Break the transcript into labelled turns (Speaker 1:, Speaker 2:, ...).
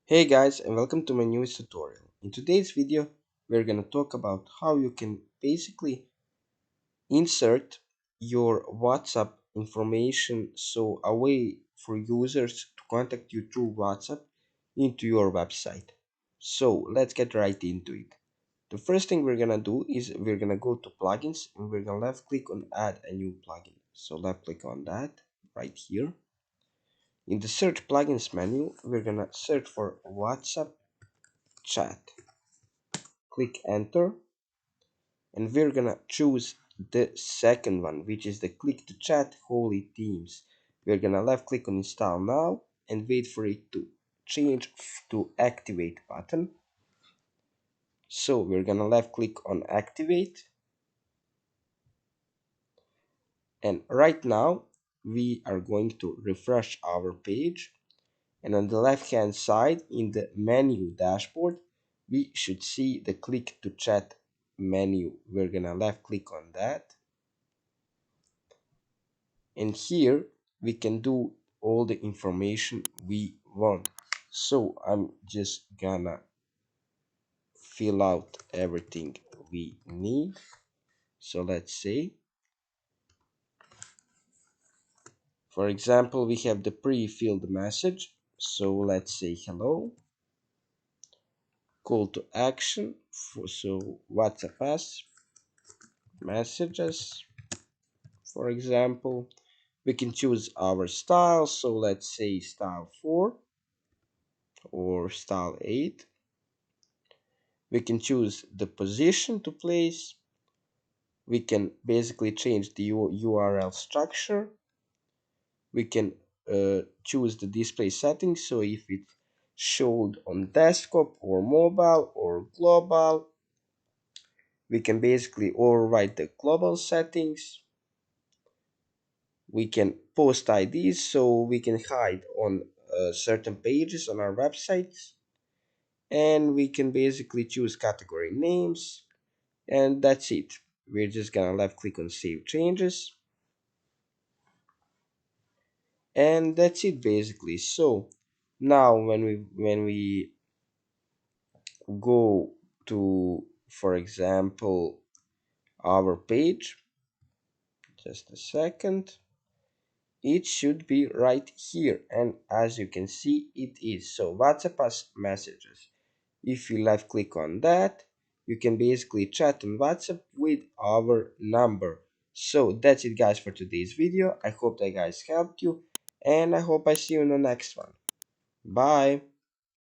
Speaker 1: Hey guys, and welcome to my newest tutorial. In today's video we're gonna talk about how you can basically insert your WhatsApp information, so a way for users to contact you through WhatsApp into your website. So let's get right into it. The first thing we're gonna do is we're gonna go to plugins and we're gonna left click on add a new plugin. So left click on that right here. In the search plugins menu, we're gonna search for WhatsApp chat. Click enter, and we're gonna choose the second one, which is the click to chat holy themes. We're gonna left click on install now and wait for it to change to activate button. So we're gonna left click on activate, and right now we are going to refresh our page, and on the left hand side in the menu dashboard we should see the click to chat menu. We're gonna left click on that, and here we can do all the information we want. So I'm just gonna fill out everything we need. So let's say, for example, we have the pre-filled message. So let's say hello, call to action for, so WhatsApp us messages, for example. We can choose our style, so let's say style 4 or style 8. We can choose the position to place. We can basically change the URL structure. We can choose the display settings, so if it showed on desktop or mobile or global, we can basically override the global settings. We can post IDs, so we can hide on certain pages on our websites, and we can basically choose category names, and that's it. We're just gonna left click on save changes, and that's it basically. So now when we go to, for example, our page, just a second, it should be right here, and as you can see it is. So WhatsApp us messages, if you left click on that, you can basically chat on WhatsApp with our number. So that's it guys for today's video. I hope that guys helped you, and I hope I see you in the next one. Bye.